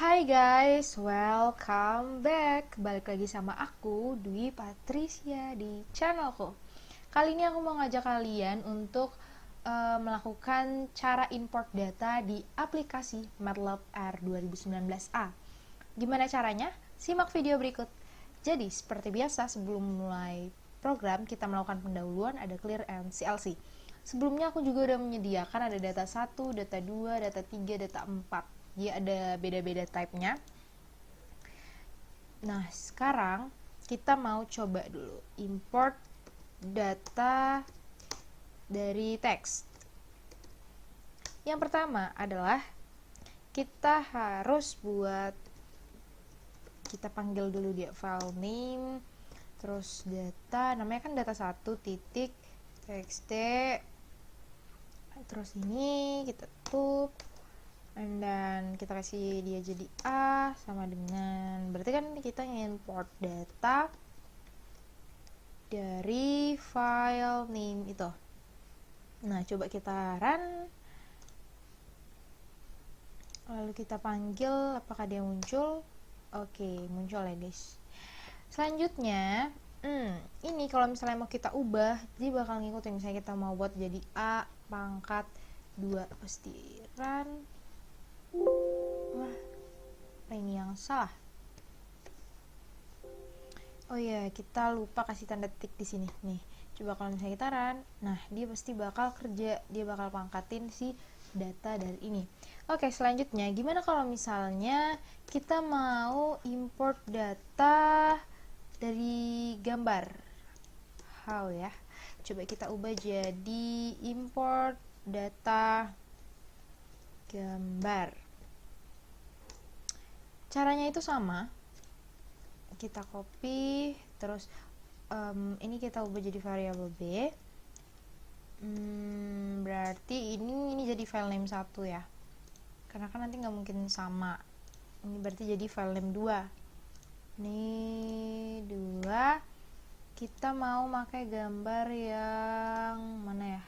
Hai guys, welcome back. Balik lagi sama aku, Dwi Patricia di channelku. Kali ini aku mau ngajak kalian untuk melakukan cara import data di aplikasi MATLAB R 2019A. Gimana caranya? Simak video berikut. Jadi, seperti biasa sebelum mulai program, kita melakukan pendahuluan, ada clear and CLC. Sebelumnya aku juga udah menyediakan ada data 1, data 2, data 3, data 4. Jadi ada beda-beda type-nya. Nah, sekarang kita mau coba dulu import data dari teks. Yang pertama adalah kita harus kita panggil dulu dia file name, terus data, namanya kan data 1 titik txt, terus ini kita tutup, dan kita kasih dia jadi A sama dengan, berarti kan kita import data dari file name itu. Nah, coba kita run, lalu kita panggil apakah dia muncul. Oke, muncul ya guys. Selanjutnya ini kalau misalnya mau kita ubah, dia bakal ngikutin. Misalnya kita mau buat jadi A pangkat 2, pasti run. Wah, ini yang salah. Oh iya, kita lupa kasih tanda titik di sini. Nih, coba kalau misalnya kita run, nah dia pasti bakal kerja, dia bakal pangkatin si data dari ini. Oke, selanjutnya gimana kalau misalnya kita mau import data dari gambar? How ya? Coba kita ubah jadi import data gambar. Caranya itu sama. Kita copy, terus ini kita ubah jadi variabel B. Berarti ini jadi file name 1 ya. Karena kan nanti nggak mungkin sama. Ini berarti jadi file name 2. Ini 2. Kita mau pakai gambar yang mana ya?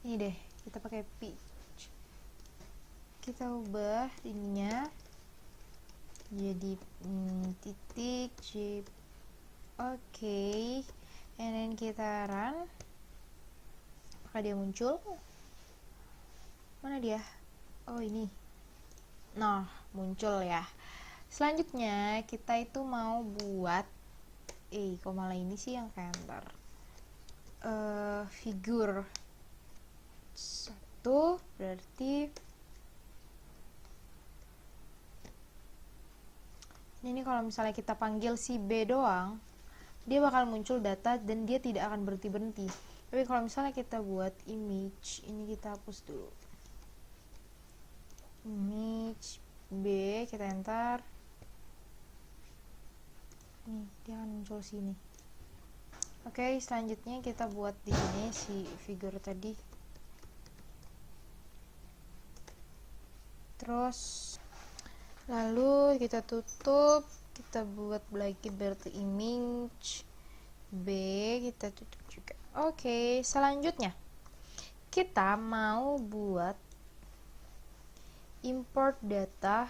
Ini deh, kita pakai pitch. Kita ubah ininya jadi titik J. Oke, and then kita run. Apakah dia muncul? Mana dia? Oh, ini. Nah, muncul ya. Selanjutnya kita itu mau buat kok malah ini sih yang enter. Figur 1 berarti ini kalau misalnya kita panggil si B doang, dia bakal muncul data dan dia tidak akan berhenti-berhenti. Tapi kalau misalnya kita buat image, ini kita hapus dulu. Image B, kita enter. Nih, dia akan muncul sini. Oke, selanjutnya kita buat di sini si figur tadi. Terus lalu kita tutup, kita buat lagi berarti image B, kita tutup juga. Oke, selanjutnya kita mau buat import data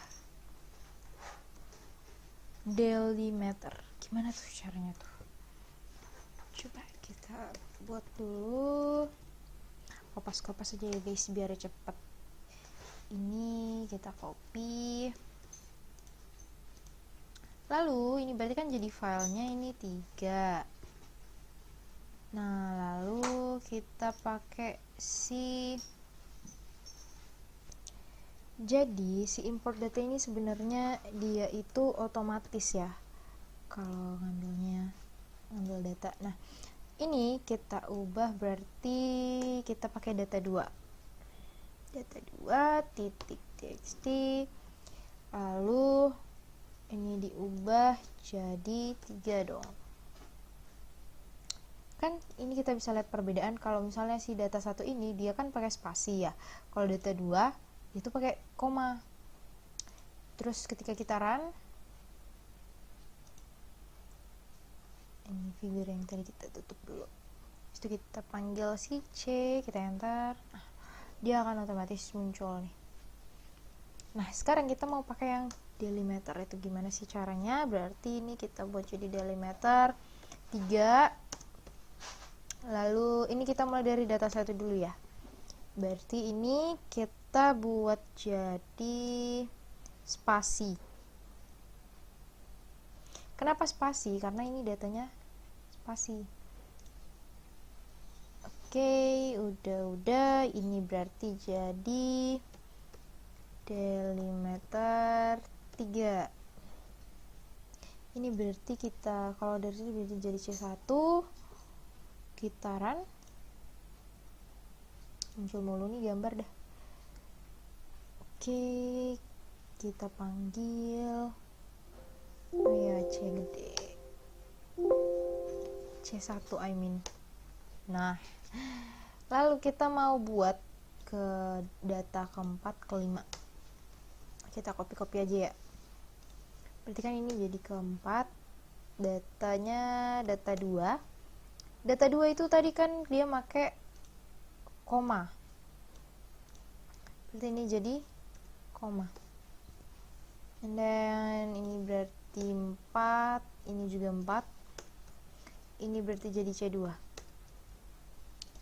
delimiter. Gimana tuh caranya tuh? Coba kita buat dulu, kopas-kopas aja ya guys biar cepet. Ini kita copy, lalu ini berarti kan jadi filenya ini 3. Nah, lalu kita pakai jadi si import data ini sebenarnya dia itu otomatis ya kalau ngambil data. Nah, ini kita ubah berarti kita pakai data 2 titik txt, lalu ini diubah jadi 3 dong. Kan ini kita bisa lihat perbedaan. Kalau misalnya si data 1 ini dia kan pakai spasi ya, kalau data 2 itu pakai koma. Terus ketika kita run, ini figur yang tadi kita tutup dulu, Itu kita panggil si C, kita enter, dia akan otomatis muncul nih. Nah sekarang kita mau pakai yang delimiter. Itu gimana sih caranya? Berarti ini kita buat jadi delimiter 3. Lalu ini kita mulai dari data 1 dulu ya. Berarti ini kita buat jadi spasi. Kenapa spasi? Karena ini datanya spasi. Oke, udah. Ini berarti jadi delimiter 3. Ini berarti kita, kalau dari sini berarti jadi C1. Kita run. Muncul mulu nih gambar dah. Oke, kita panggil. Oh ya, C gede. C1 I mean. Nah, lalu kita mau buat ke data keempat, kelima. Kita copy aja ya. Berarti kan ini jadi keempat. Datanya data 2. Data 2 itu tadi kan dia make koma. Berarti ini jadi koma. And then ini berarti 4, ini juga 4. Ini berarti jadi C2.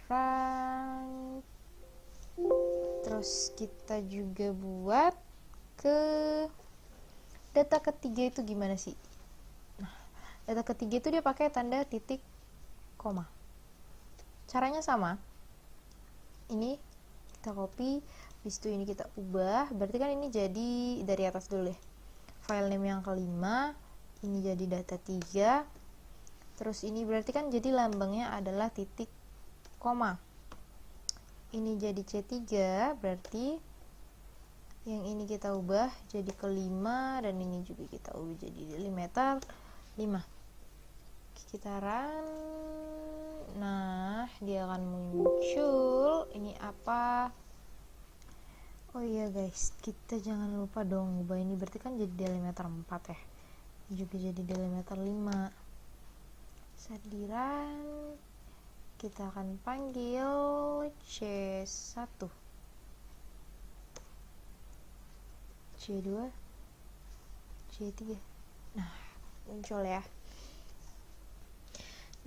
Run. Terus kita juga buat ke data ketiga itu gimana sih? Nah, data ketiga itu dia pakai tanda titik koma. Caranya sama. Ini kita copy, habis itu ini kita ubah. Berarti kan ini jadi dari atas dulu ya. File name yang kelima, ini jadi data 3. Terus ini berarti kan jadi lambangnya adalah titik koma. Ini jadi C3, berarti yang ini kita ubah jadi kelima, dan ini juga kita ubah jadi delimiter 5. Kita run. Nah, dia akan muncul. Ini apa? Oh iya guys, kita jangan lupa dong ubah ini. Berarti kan jadi delimiter 4 ya. Ini juga jadi delimiter 5. Saat di run, kita akan panggil C1, C2, C3. Nah, muncul ya.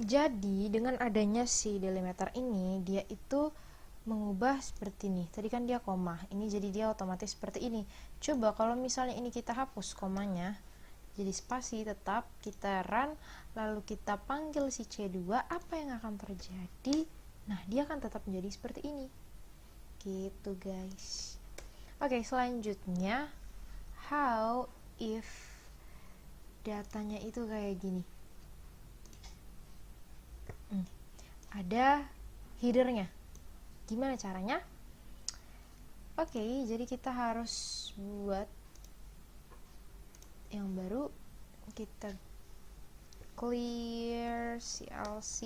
Jadi dengan adanya si delimiter ini, dia itu mengubah seperti ini. Tadi kan dia koma, ini jadi dia otomatis seperti ini. Coba kalau misalnya ini kita hapus komanya, jadi spasi, tetap kita run, lalu kita panggil si C2, apa yang akan terjadi? Nah, dia akan tetap menjadi seperti ini. Gitu guys. Oke, selanjutnya, how if datanya itu kayak gini. Ada headernya. Gimana caranya? Oke, jadi kita harus buat yang baru. Kita clear CLC.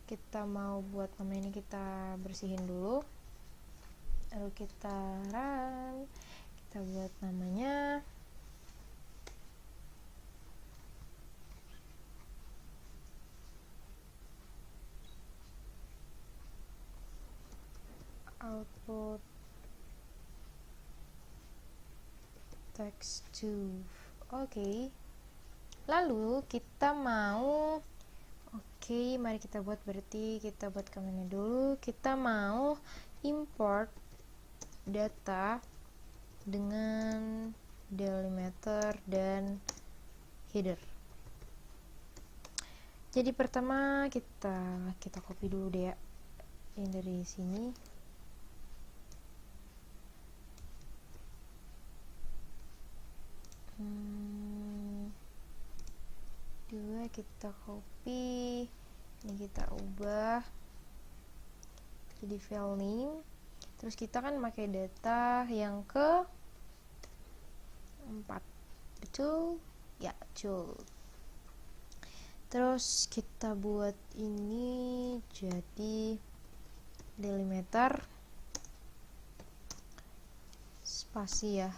Kita mau buat nama ini, kita bersihin dulu. Lalu kita run. Kita buat namanya output text to. Oke. Lalu kita mau, mari kita buat, berarti kita buat command dulu. Kita mau import data dengan delimiter dan header. Jadi pertama kita copy dulu deh ya, yang dari sini. Dua kita copy, ini kita ubah jadi file name. Terus kita kan pakai data yang ke 4, betul? Ya, betul. Terus kita buat ini jadi delimiter spasi ya,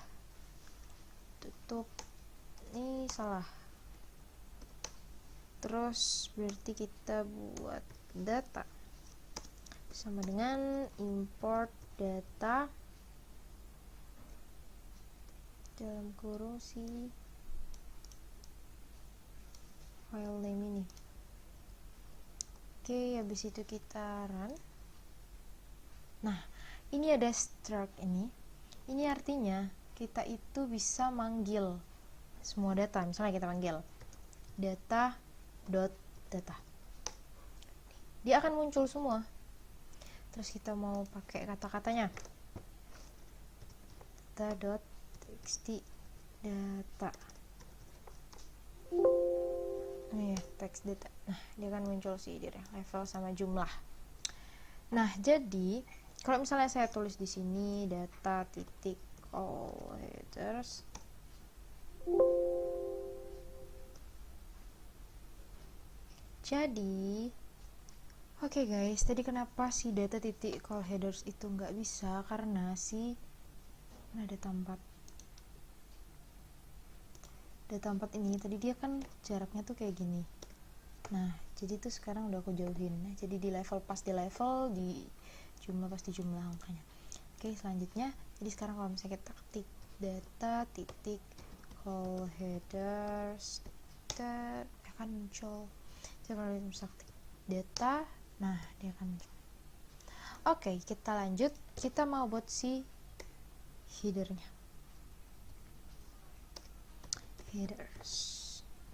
tutup. Ini salah. Terus berarti kita buat data sama dengan import data dalam kurung si file name ini. Oke, habis itu kita run. Nah, ini ada struct ini. Ini artinya kita itu bisa manggil semua data. Misalnya kita panggil data.data. Dia akan muncul semua. Terus kita mau pakai kata-katanya. Data.txt data. Oh ya, text data. Nah, dia akan muncul sih dia level sama jumlah. Nah, jadi kalau misalnya saya tulis di sini data titik all headers, jadi oke guys, tadi kenapa si data titik call headers itu nggak bisa, karena si data 4 ini tadi dia kan jaraknya tuh kayak gini. Nah, jadi tuh sekarang udah aku jauhin. Nah, jadi di level pas di level, di jumlah pas di jumlah angkanya. Oke, selanjutnya jadi sekarang kalau misalnya kita ketik data titik call headers, akan muncul. Jadi kalau misalnya ketik data, nah dia akan muncul. Oke, kita lanjut. Kita mau buat si headernya. Headers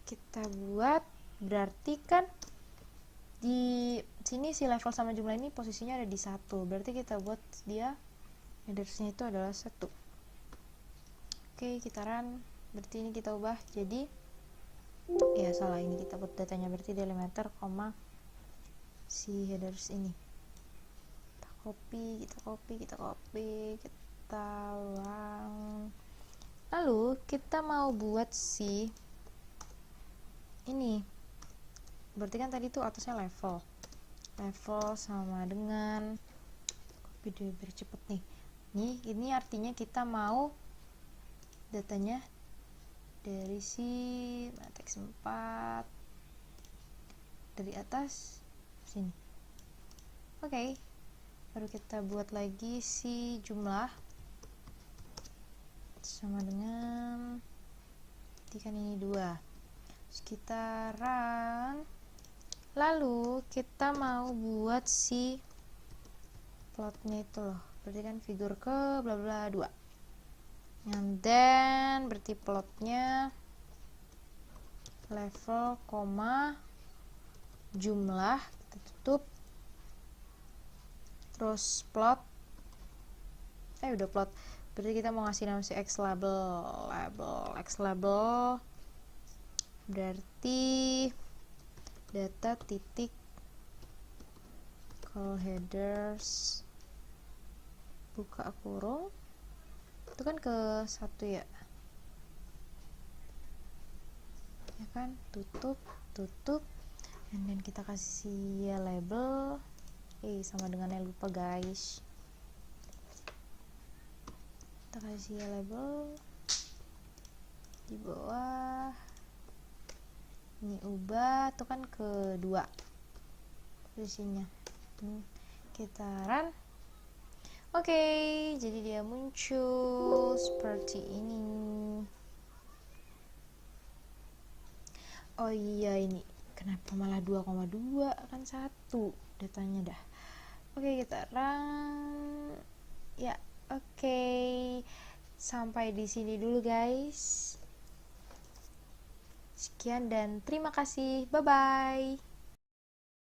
kita buat, berarti kan di sini si level sama jumlah ini posisinya ada di 1, berarti kita buat dia headersnya itu adalah 1. Oke, kita run. Berarti ini kita ubah jadi, ya salah, ini kita buat datanya berarti delimiter, si headers ini kita copy, kita ulang. Lalu kita mau buat si ini, berarti kan tadi tuh atasnya level sama dengan copy dulu biar cepet nih. Ini artinya kita mau datanya dari si teks 4 dari atas sini. Oke, baru kita buat lagi si jumlah sama dengan kan ini 2. Terus kita run. Lalu kita mau buat si plotnya itu loh, berarti kan figur ke bla bla 2. And then berarti plotnya level, jumlah, kita tutup. Terus plot, udah plot. Berarti kita mau ngasih nama si x label berarti data titik call headers buka kurung, itu kan ke 1 ya kan, tutup, and then kita kasih label, sama dengan yang lupa guys, kita kasih label di bawah, ini ubah tuh kan kedua posisinya. Kita run. Oke, jadi dia muncul seperti ini. Oh iya, ini kenapa malah 2,2, kan 1 datanya dah. Oke, kita run ya. Oke, sampai di sini dulu guys. Sekian dan terima kasih. Bye bye.